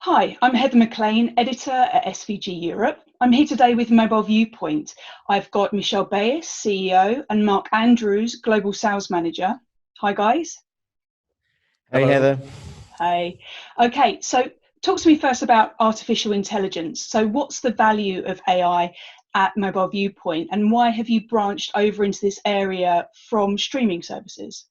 Hi, I'm Heather McLean, editor at SVG Europe. I'm here today with Mobile Viewpoint. I've got Michel Bais, CEO, and Mark Andrews, Global Sales Manager. Hi, guys. Hey, Hello. Heather. Hey. Okay, so talk to me first about artificial intelligence. So what's the value of AI at Mobile Viewpoint, and why have you branched over into this area from streaming services?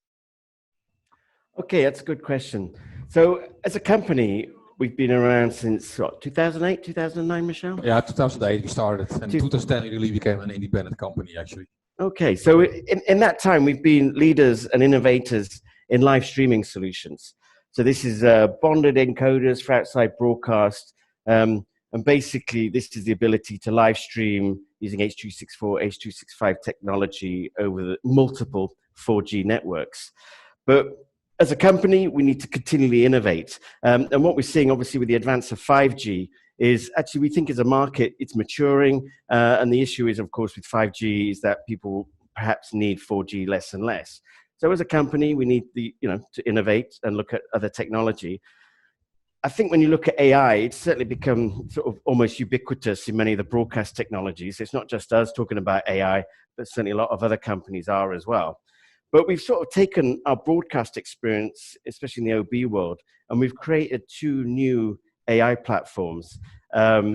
Okay, that's a good question. So as a company, we've been around since, what, 2008, 2009, Michelle? Yeah, 2008 we started, and 2010 we really became an independent company, actually. Okay, so in that time, we've been leaders and innovators in live streaming solutions. So this is bonded encoders for outside broadcast, and basically this is the ability to live stream using H.264, H.265 technology over the multiple 4G networks. But as a company, we need to continually innovate. And what we're seeing, obviously, with the advance of 5G is actually we think as a market, it's maturing. And the issue is, of course, with 5G is that people perhaps need 4G less and less. So as a company, we need to innovate and look at other technology. I think when you look at AI, it's certainly become sort of almost ubiquitous in many of the broadcast technologies. It's not just us talking about AI, but certainly a lot of other companies are as well. But we've sort of taken our broadcast experience, especially in the OB world, and we've created two new AI platforms,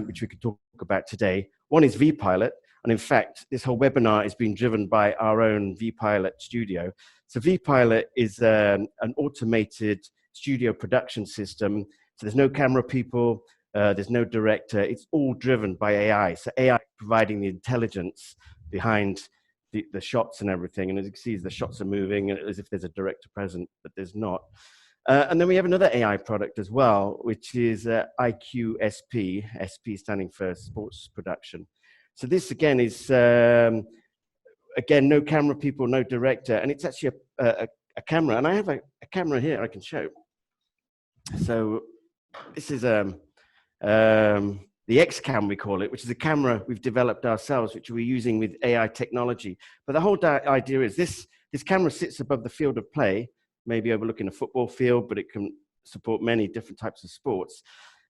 which we could talk about today. One is vPilot, and in fact, this whole webinar is being driven by our own vPilot studio. So vPilot is an automated studio production system. So there's no camera people, there's no director. It's all driven by AI. So AI providing the intelligence behind the shots and everything, and as you can see, the shots are moving as if there's a director present, but there's not. And then we have another AI product as well, which is IQ-SP, SP standing for Sports Production. So this again is, again, no camera people, no director, and it's actually a camera, and I have a camera here I can show. So this is the XCam, we call it, which is a camera we've developed ourselves, which we're using with AI technology. But the whole idea is this camera sits above the field of play, maybe overlooking a football field, but it can support many different types of sports.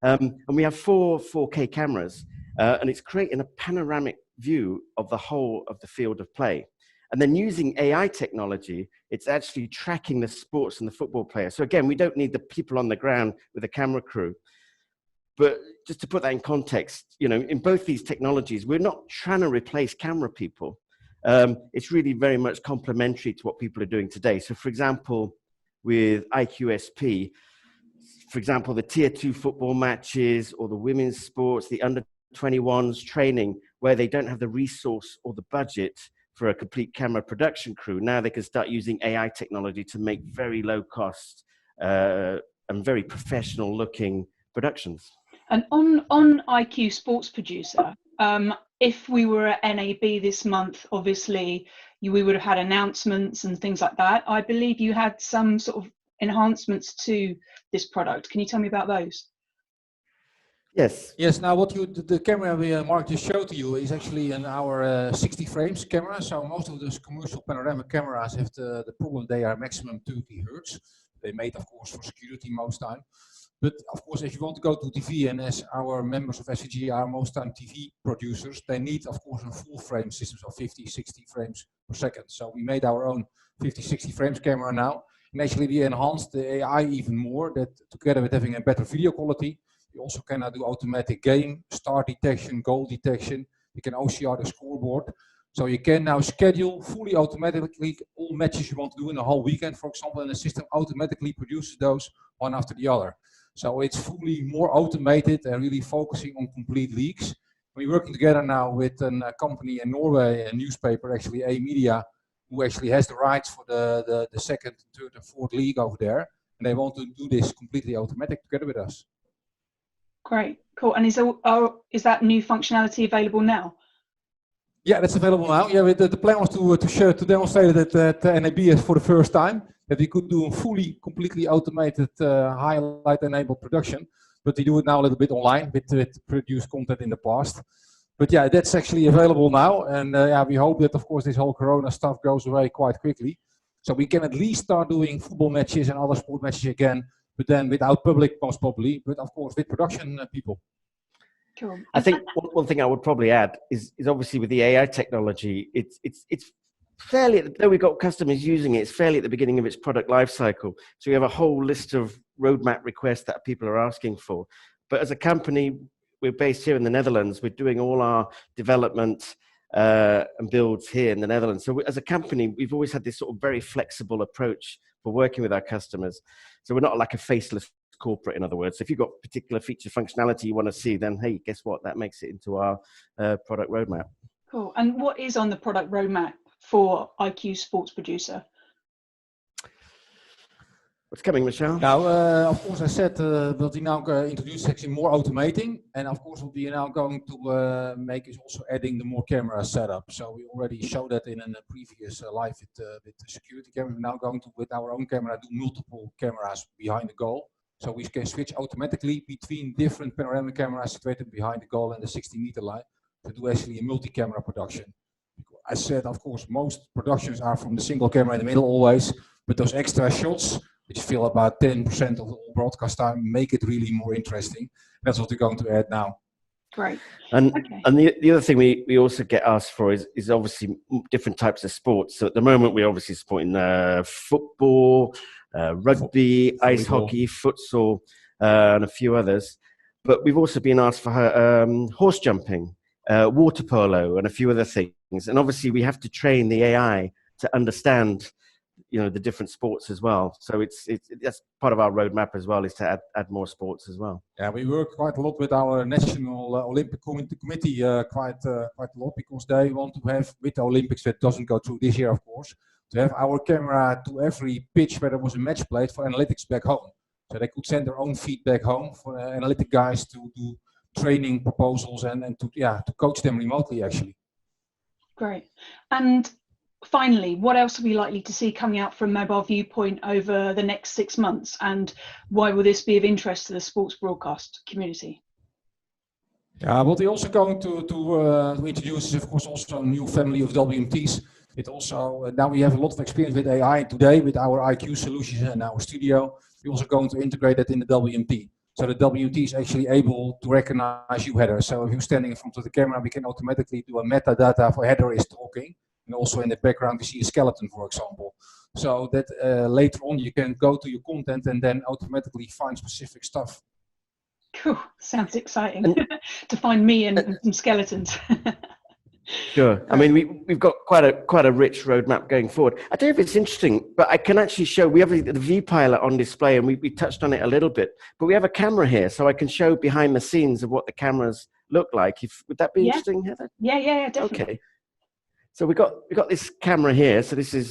And we have four 4K cameras, and it's creating a panoramic view of the whole of the field of play. And then using AI technology, it's actually tracking the sports and the football player. So again, we don't need the people on the ground with a camera crew. But just to put that in context, in both these technologies, we're not trying to replace camera people. It's really very much complementary to what people are doing today. So for example, with IQ-SP, for example, the tier 2 football matches or the women's sports, the under 21s training, where they don't have the resource or the budget for a complete camera production crew, now they can start using AI technology to make very low cost and very professional looking productions. And on IQ Sports Producer, if we were at NAB this month, obviously we would have had announcements and things like that. I believe you had some sort of enhancements to this product. Can you tell me about those? Yes. Yes. Now, the camera Mark just showed to you is actually our 60 frames camera. So most of those commercial panoramic cameras have the problem they are maximum 30 hertz. They made, of course, for security most time. But of course, if you want to go to TV, and as our members of SVG are most time TV producers, they need, of course, a full frame system, so 50, 60 frames per second. So we made our own 50, 60 frames camera now. And actually, we enhanced the AI even more, that together with having a better video quality, we also can now do automatic game, start detection, goal detection. You can OCR the scoreboard. So you can now schedule fully automatically all matches you want to do in the whole weekend, for example, and the system automatically produces those one after the other. So it's fully more automated and really focusing on complete leagues. We're working together now with a company in Norway, a newspaper, actually A Media, who actually has the rights for the second, third and fourth league over there. And they want to do this completely automatic together with us. Great, cool. And is that new functionality available now? Yeah, that's available now. Yeah, the plan was to demonstrate it at NAB for the first time, that we could do a fully, completely automated highlight-enabled production. But we do it now a little bit online with produced content in the past. But yeah, that's actually available now. And yeah, we hope that, of course, this whole Corona stuff goes away quite quickly. So we can at least start doing football matches and other sport matches again but then without public, most probably, but of course with production people. Cool. I think one thing I would probably add is obviously with the AI technology, it's fairly, though we've got customers using it, it's fairly at the beginning of its product life cycle. So we have a whole list of roadmap requests that people are asking for. But as a company, we're based here in the Netherlands. We're doing all our development and builds here in the Netherlands. So as a company, we've always had this sort of very flexible approach for working with our customers. So we're not like a faceless corporate, in other words. So if you've got particular feature functionality you want to see, then hey, guess what? That makes it into our product roadmap. Cool. And what is on the product roadmap for IQ Sports Producer? What's coming, Michel? Now, of course, I said that we now introduce actually more automating, and of course, what we are now going to make is also adding the more camera setup. So we already showed that in a previous live with the security camera. We're now going to, with our own camera, do multiple cameras behind the goal. So we can switch automatically between different panoramic cameras situated behind the goal and the 60-meter line to do actually a multi-camera production. I said, of course, most productions are from the single camera in the middle always, but those extra shots, which fill about 10% of the whole broadcast time, make it really more interesting. That's what we're going to add now. Great. And okay. and the other thing we also get asked for is obviously different types of sports. So at the moment we're obviously supporting football, rugby, ice hockey, futsal, and a few others. But we've also been asked for horse jumping, water polo, and a few other things. And obviously we have to train the AI to understand, you know, the different sports as well. So that's part of our roadmap as well, is to add more sports as well. Yeah, we work quite a lot with our National Olympic Committee quite a lot, because they want to have, with the Olympics that doesn't go through this year, of course, to have our camera to every pitch where there was a match played for analytics back home. So they could send their own feedback home for analytic guys to do training proposals and to coach them remotely, actually. Great. And finally, what else are we likely to see coming out from Mobile Viewpoint over the next 6 months, and why will this be of interest to the sports broadcast community? Yeah, what we're also going to introduce is, of course, also a new family of WMTs. It also, now we have a lot of experience with AI today with our IQ solutions and our studio. We're also going to integrate that in the WMT. So the WMT is actually able to recognize you header. So if you're standing in front of the camera, we can automatically do a metadata for header is talking. And also in the background, we see a skeleton, for example. So that later on, you can go to your content and then automatically find specific stuff. Cool. Sounds exciting to find me and some skeletons. Sure. I mean, we've got quite a rich roadmap going forward. I don't know if it's interesting, but I can actually show, we have the V-Pilot on display, and we touched on it a little bit, but we have a camera here, so I can show behind the scenes of what the cameras look like. Would that be interesting, Heather? Yeah, definitely. Okay. So we got this camera here. So this is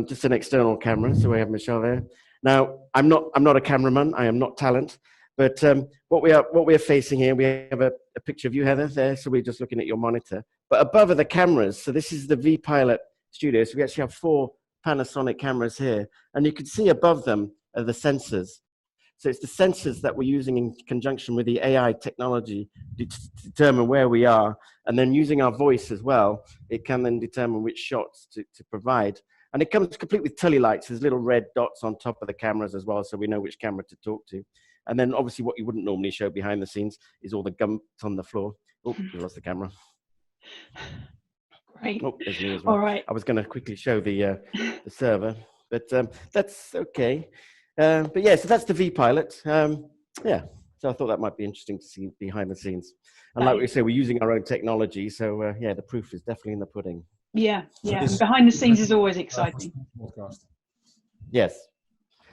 just an external camera. So we have Michel there. Now, I'm not a cameraman. I am not talent. But what we are facing here, we have a picture of you, Heather, there. So we're just looking at your monitor. But above are the cameras. So this is the V-Pilot studio. So we actually have 4 Panasonic cameras here. And you can see above them are the sensors. So it's the sensors that we're using in conjunction with the AI technology to determine where we are. And then using our voice as well, it can then determine which shots to provide. And it comes complete with tully lights. There's little red dots on top of the cameras as well, so we know which camera to talk to. And then obviously what you wouldn't normally show behind the scenes is all the gum on the floor. Oh, we lost the camera. Great. Oh, there's me as well. All right. I was going to quickly show the server, but that's okay. But yeah, so that's the V-Pilot. Yeah, so I thought that might be interesting to see behind the scenes. And like we say, we're using our own technology, so yeah, the proof is definitely in the pudding. Yeah, yeah. So behind the scenes is always exciting. Yes,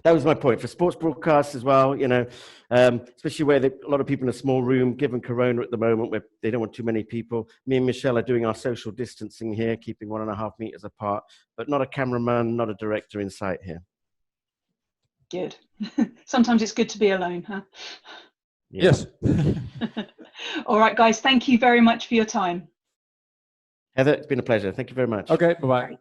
that was my point for sports broadcasts as well. You know, especially where a lot of people in a small room, given Corona at the moment, where they don't want too many people. Me and Michel are doing our social distancing here, keeping 1.5 meters apart, but not a cameraman, not a director in sight here. Good. Sometimes it's good to be alone, huh? Yes. All right, guys. Thank you very much for your time. Heather, it's been a pleasure. Thank you very much. Okay, bye-bye.